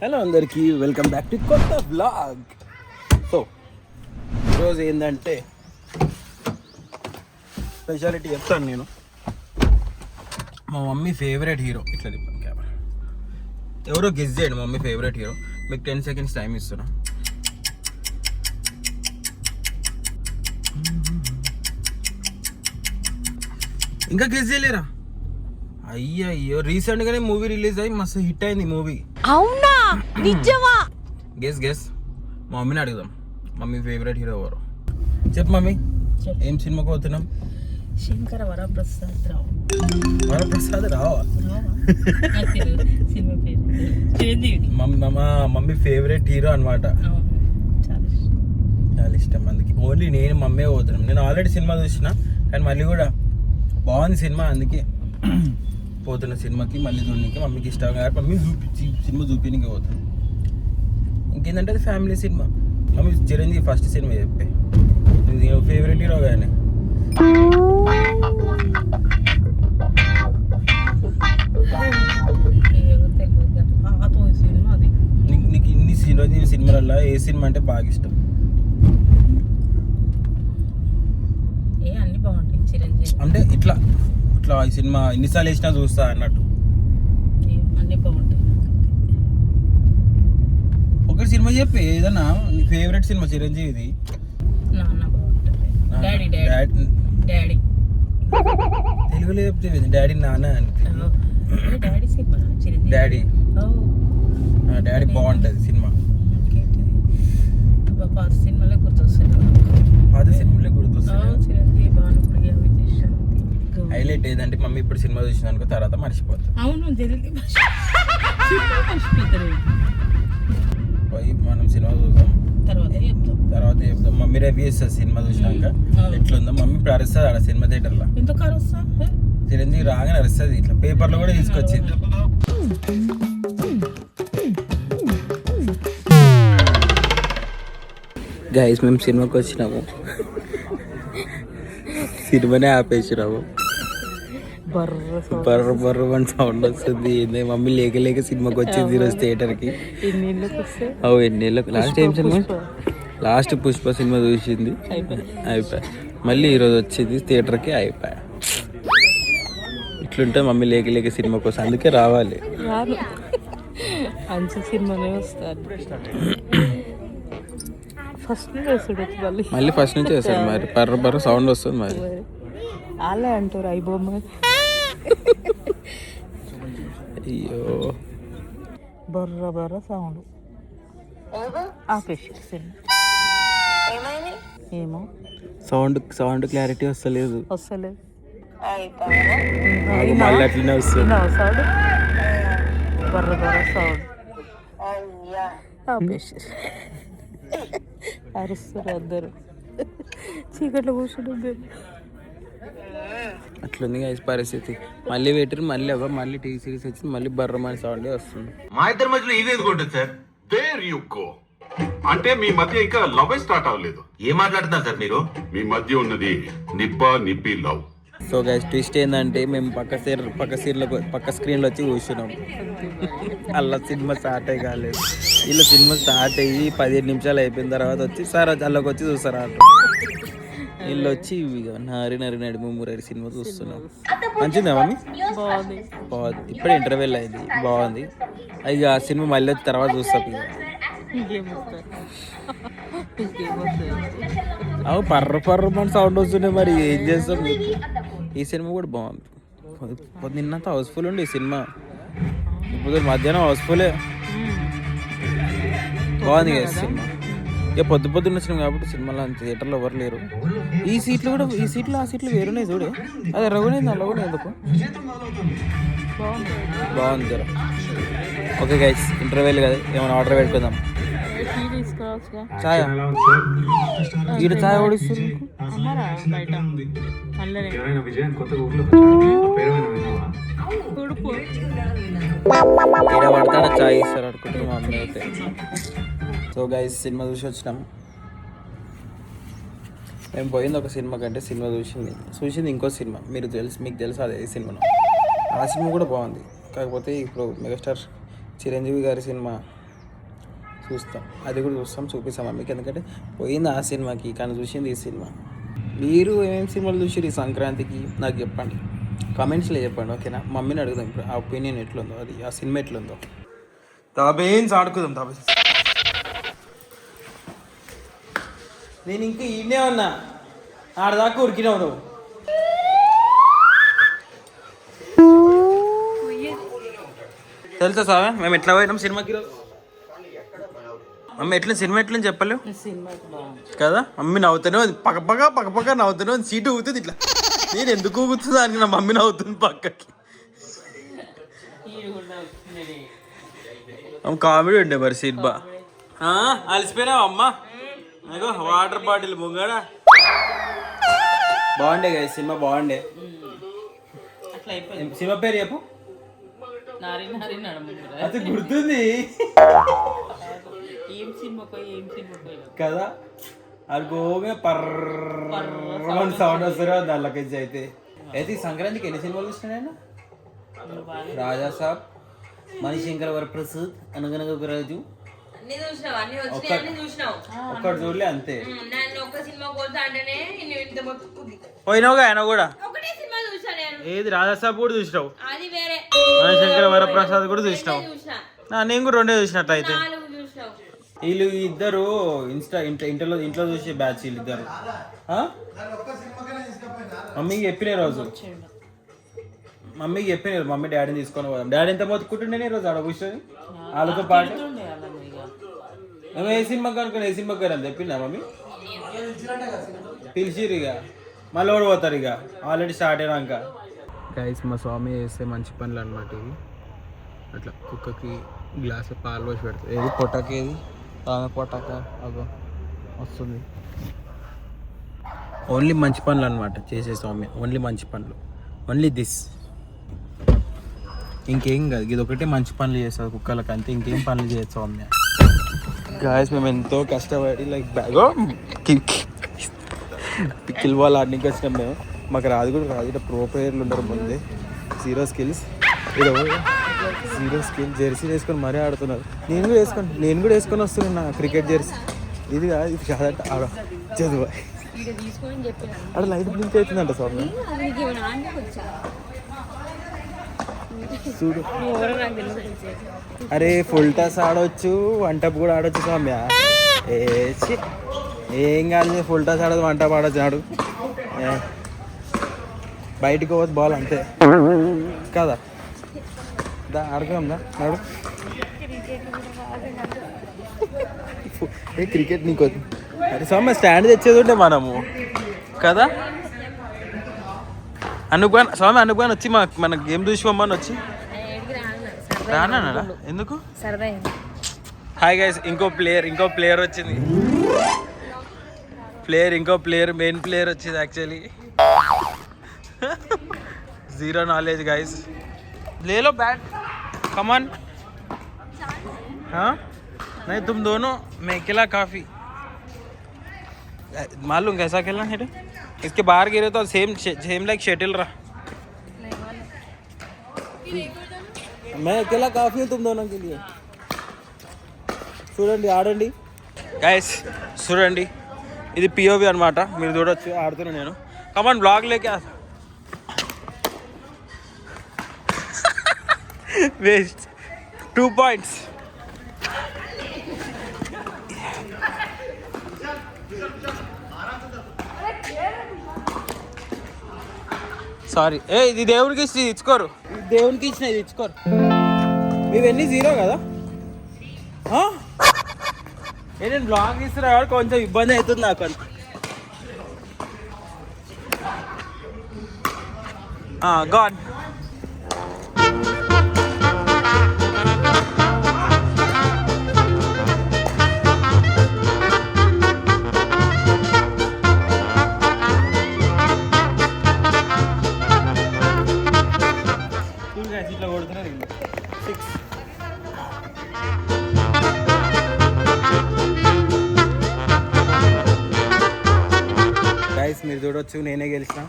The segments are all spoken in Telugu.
హలో అందరికీ, వెల్కమ్ బ్యాక్ టు కొత్త బ్లాగ్. సో ఈరోజు ఏంటంటే స్పెషాలిటీ చెప్తాను నేను. మా మమ్మీ ఫేవరెట్ హీరో, ఇట్లా చెప్పాను కెమెరా, ఎవరో గెస్ చేయండి. మా మమ్మీ ఫేవరెట్ హీరో. మీకు 10 seconds టైం ఇస్తున్నా. ఇంకా గెస్ చేయలేరా? అయ్యో, రీసెంట్ గానే మూవీ రిలీజ్ అయ్యి మస్తు హిట్ అయింది మూవీ. అవునా? నిజమా? గెస్ మా మమ్మీని అడుగుదాం. మమ్మీ ఫేవరెట్ హీరో ఎవరు? చెప్పు మమ్మీ, ఏం సినిమాకి పోతున్నాం? శంకర వరప్రసాద్ రావు. వరప్రసాద్ రావా? మమ్మీ ఫేవరెట్ హీరో అనమాట. చాలా ఇష్టం అందుకే. ఓన్లీ నేను మమ్మీ పోతున్నాం. నేను ఆల్రెడీ సినిమా చూసిన, కానీ మళ్ళీ కూడా బాగుంది సినిమా, అందుకే పోతున్న సినిమాకి మళ్ళీ చూడడానికి. మమ్మీకి ఇష్టం కాబట్టి మమ్మీ సినిమా చూపించడానికి పోతున్నాం. ఇంకేంటంటే అది family cinema. Mummy Chiranjeevi first cinema చెప్పే ఫేవరెట్ హీరో కానీ. నీకు ఇన్ని చిరంజీవి సినిమాలలో ఏ సినిమా అంటే బాగా ఇష్టం? అన్ని బాగుంటాయి చిరంజీవి అంటే ఇట్లా ఈ సినిమా ఎన్నిసార్లు వేసినా చూస్తా అన్నట్టు. అన్ని బాగుంటాయి. ఒక సినిమా చెప్పి, ఏదన్నా నీ ఫేవరెట్ సినిమా చిరంజీవిది. నాన్న బాగుంటుంది. డాడీ తెలుగులో చెప్తే డాడీ నాన్న అని. Daddy cinema Chiranjeevi. డాడీ బాగుంటుంది సినిమా. పాత సినిమాలే గుర్తొస్తుంది. చిరంజీవి, భానుప్రియ, హైలైట్ ఏదంటే మమ్మీ ఇప్పుడు సినిమా చూసిన అనుకో తర్వాత మర్చిపోతాం. అవును, జల్దీ మర్చిపోతారు. పోయి మనం సినిమా చూద్దాం, తర్వాత చెప్తాం. మమ్మీ రివ్యూ ఇస్తుంది సినిమా చూసినాక ఎట్లుందో. మమ్మీ ఇప్పుడు అరుస్తుంది ఆడ సినిమా థియేటర్లో. ఎందుకు అరుస్తా? చిరంజీవి రాగానే అరుస్తుంది. ఇట్లా పేపర్లో కూడా తీసుకొచ్చింది. గైస్, మేము సినిమాకి వచ్చినాము, సినిమానే ఆపేసినాము. బర్ర అని సౌండ్ వస్తుంది. మమ్మీ లేక సినిమాకి వచ్చింది ఈరోజు థియేటర్కి. ఎన్నేళ్ళకు లాస్ట్ ఏం సినిమా? లాస్ట్ పుష్ప సినిమా చూసింది, అయిపోయా. మళ్ళీ ఈరోజు వచ్చింది థియేటర్కి, అయిపోయా. ఇట్లుంటే మమ్మీ లేక సినిమా కోసం, అందుకే రావాలి. మంచి సినిమానే వస్తారు. మళ్ళీ ఫస్ట్ నుంచి వస్తుంది. మరి బర్ర సౌండ్ వస్తుంది. మరి అలా అంటారు అయిబొమ్మ. అయ్యో, బర్ర సౌండ్ ఆపేసి. ఏమో సౌండ్ క్లారిటీ వస్తలేదు. మళ్ళీ అట్లనే వస్తుంది. సౌండ్ బర్ర సౌండ్ ఆపేసి అరుస్తారు అందరు. చీకట్లో కూర్చుంటుంది. అట్లుంది గైస్ పరిస్థితి. మళ్ళీ పెట్టారు, మళ్ళీ టీవీ సిరీస్ వచ్చింది, మళ్ళీ బర్రమని సౌండ్ వస్తుంది. మా ఇద్దరి మధ్యలో ఇది ఎందుకుంటుంది సార్? There you go. అంటే మీ మధ్య ఇంకా లవ్ స్టార్ట్ అవ్వలేదు. ఏం మాట్లాడుతున్నారు సార్ మీరు? మీ మధ్య ఉన్నది నిప్పి లవ్. సో గైస్, ట్విస్ట్ ఏంటంటే మేము పక్క స్క్రీన్లో వచ్చి కూర్చున్నాం. అలా సినిమా స్టార్ట్ అయ్యి కాలేదు. వీళ్ళు సినిమా స్టార్ట్ అయ్యి 15 నిమిషాలు అయిపోయిన తర్వాత వచ్చి సార్ అల్లకి వచ్చి చూస్తారు అంట. వీళ్ళు వచ్చి నారి నడుము మురారి సినిమా చూస్తున్నాం. మంచిదా మమ్మీ? బాగుంది. ఇప్పుడే ఇంటర్వెల్ అయింది, బాగుంది. ఇక ఆ సినిమా మళ్ళీ వచ్చి తర్వాత చూస్తాం. అవు పర్రమని సౌండ్ వస్తున్నాయి. మరి ఏం చేస్తాం? ఈ సినిమా కూడా బాగుంది. నిన్నంతా హౌస్ఫుల్ ఉండి ఈ సినిమా, ఇప్పుడు మధ్యాహ్నం హౌస్ఫుల్లే. బాగుంది కదా సినిమా. ఇక పొద్దున్న వచ్చినాం కాబట్టి సినిమాలో అంత థియేటర్లో ఎవరు లేరు. ఈ సీట్లు ఆ సీట్లు వేరున్నాయి చూడే. అది ఎర్రగొనేది అలాగనే ఎందుకు బాగుంది జర. ఓకే గైస్, ఇంటర్వెల్ కదా, ఏమైనా ఆర్డర్ పెట్టుకుందాం. చాయ్ ఈడ చాయ్ ఓడిస్తుంది. ఈడ పడతాడా చాయ్ ఇస్తారు అనుకుంటున్నాం అమ్మ అయితే. సో గైస్, సినిమా చూసి వచ్చినాం. మేము పోయింది ఒక సినిమా కంటే సినిమా చూసింది ఇంకో సినిమా మీకు తెలుసు అదే సినిమా. ఆ సినిమా కూడా బాగుంది. కాకపోతే ఇప్పుడు మెగాస్టార్ చిరంజీవి గారి సినిమా చూస్తాం, అది కూడా చూపిస్తాం మీకు. ఎందుకంటే పోయింది ఆ సినిమాకి, కానీ చూసింది ఈ సినిమా. మీరు ఏమేమి సినిమాలు చూసిరు ఈ సంక్రాంతికి నాకు చెప్పండి, కామెంట్స్లో చెప్పండి, ఓకేనా? మమ్మీని అడుగుదాం ఇప్పుడు ఆ ఒపీనియన్ ఎట్లుందో, అది ఆ సినిమా ఎట్లుందో. తాబేన్స్ ఆడుకుందాం. తాబేన్స్ నేను ఇంకా ఈడనే ఉన్నా, ఆడదాకా ఉరికినావు నువ్వు. తెలుసా సార్ మేము ఎట్లా పోయినాం సినిమాకి ఈరోజు? మమ్మీ సినిమా ఎట్లా చెప్పలేవు కదా? మమ్మీ నవ్వుతానే పక్క నవ్వుతానే సీటు ఊగుతుంది ఇట్లా. నేను ఎందుకు ఊగుతుంది దానికి, నా మమ్మీ నవ్వుతుంది పక్కకి. కామెడీ ఉండే మరి సీట్ బా. అలసిపోయినావు అమ్మా? అగో వాటర్ బాటిల్ ముంగడా. బాగుండే కదా సినిమా, బాగుండే. సినిమా పేరు చెప్పు. అది గుర్తుంది కదా, అది గోగా పర్రని సౌండ్ వస్తారో దానిలోకి. అయితే అయితే ఈ సంక్రాంతికి ఎన్ని సినిమాలు చూసిన నేను? రాజా సాబ్, మణిశంకర్ వరప్రసాద్, అనగనగా రాజు, ఒక్కటి చూడలే అంతే. పోయినావుగా ఆయన కూడా. ఏది రాజా సాబ్ కూడా చూసినావు, మణిశంకర్ వరప్రసాద్ కూడా చూసినావు. నేను కూడా రెండే చూసినట్టు. అయితే వీళ్ళు ఇద్దరు ఇంట్లో చూసే బ్యాచ్ వీళ్ళు ఇద్దరు. మమ్మీకి చెప్పిన రోజు, మమ్మీకి చెప్పినారు మమ్మీ డాడీని తీసుకొని పోదాం. డాడీ ఎంత మొత్తుకుంటుండే ఈ రోజు ఆడ కూర్చొని వాళ్ళతో పాటు. మేము ఏ సినిమాకి అనుకుని ఏ సినిమాకి అని చెప్పిందా మమ్మీ? పిలిచిరు ఇక, మళ్ళీ ఓడిపోతారు ఇక ఆల్రెడీ స్టార్ట్ అయినాక. గైస్ మా స్వామి చేస్తే మంచి పనులు అనమాట ఇవి. అట్లా కుక్కకి గ్లాస్ పాలు పోసి పెడతారు. ఏది పొటాక, ఏది ఆమె పొటాక అగో వస్తుంది. ఓన్లీ మంచి పనులు అనమాట చేసే స్వామి, ఓన్లీ మంచి పనులు, ఓన్లీ దిస్, ఇంకేం కాదు. ఇది ఒకటే మంచి పనులు చేస్తారు కుక్కలకి, అంతే. ఇంకేం పనులు చేయొచ్చు స్వామి. గాయస్ మేము ఎంతో కష్టపడి లైక్ బ్యాగో పిక్కిల్ బాల్ ఆడడానికి వచ్చినాం మేము. మాకు రాదు కూడా రాదు, ఇక్కడ ప్రో ప్లేయర్లు ఉండరు ముందే. జీరో స్కిల్స్ జెర్సీ వేసుకొని మరీ ఆడుతున్నారు. నేను కూడా వేసుకొని వస్తున్నా క్రికెట్ జెర్సీ. ఇది కాదంట ఆడ చదువు ఆడ లైట్ బ్లింక్ అవుతుందంట స్వామి. చూడు, అరే ఫుల్ టాస్ ఆడవచ్చు, వన్ టప్ కూడా ఆడొచ్చు స్వామి. ఏం కాదు, ఫుల్ టాస్ ఆడదు, వన్ టప్ ఆడొచ్చు. ఆడు బయటకు పోవద్దు బాల్ అంతే కదా. ఆడుకుందా నాడు. ఏ క్రికెట్ నీకు అరే స్వామి స్టాండ్ తెచ్చేది ఉంటే మనము కదా. అనుకోని స్వామి అనుకోని వచ్చి మన గేమ్ చూసి పోమ్మని వచ్చి రానా ఎందుకు? హాయ్ గైస్, ఇంకో ప్లేయర్ వచ్చింది. మెయిన్ ప్లేయర్ వచ్చింది యాక్చువల్లీ. Zero knowledge guys. ले लो बैट, कम ऑन. हाँ नहीं तुम दोनों, मैं अकेला काफ़ी. मालूम कैसा खेलना है? इसके बाहर गिरे तो सेम लाइक शटल रहा. मैं अकेला काफ़ी हूँ तुम दोनों के लिए. చూడండి ఆడండి గైస్, చూడండి ఇది పిఓవి అనమాట. మీరు చూడొచ్చు ఆడుతున్నా నేను. కమాన్ బ్లాగ్ లేకే వేస్ట్ 2 points. సారీ. ఇది దేవునికి ఇచ్చుకోరు, దేవునికి ఇచ్చిన ఇది ఇచ్చుకోరు. మీవన్నీ జీరో కదా. నేను బ్లాగ్ ఇస్తున్నా కాబట్టి కొంచెం ఇబ్బంది అవుతుంది నాకు. గాడ్ ఇట్లా కొడుతున్నారు 6. గైస్ మీరు చూడొచ్చు నేనే గెలిచిన.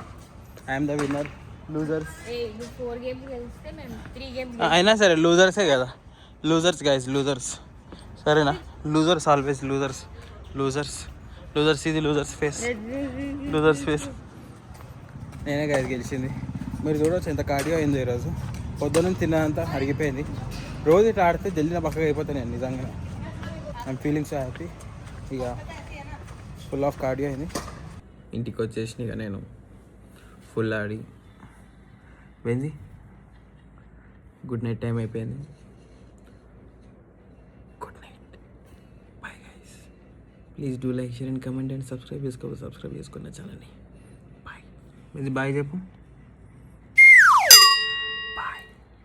I'm the winner. లూజర్స్ నువ్వు 4 గేమ్స్ గెలిస్తే మేము 3 గేమ్స్ అయినా సరే లూజర్సే కదా. Losers guys, losers. సరేనా? Losers always losers. Losers losers ఇది లూజర్స్ ఫేస్. Losers face. నేనే గైస్ గెలిచింది. మీరు చూడవచ్చు ఎంత కార్డియో అయిందో ఈరోజు. పొద్దున్న తిన్నదంతా అరిగిపోయింది. రోజు ఇట్లా ఆడితే జల్దిన పక్కగా అయిపోతాను నేను నిజంగా. I'm feeling so happy. ఇక ఫుల్ ఆఫ్ కార్డియో అయింది. ఇంటికి వచ్చేసి ఇక నేను ఫుల్ ఆడి పోయింది. గుడ్ నైట్ టైం అయిపోయింది. Good night. Bye guys. Please do like, share and comment and subscribe చేసుకో. సబ్స్క్రైబ్ చేసుకున్న ఛానల్ని. బాయ్. ఇది బాయ్ చెప్పు.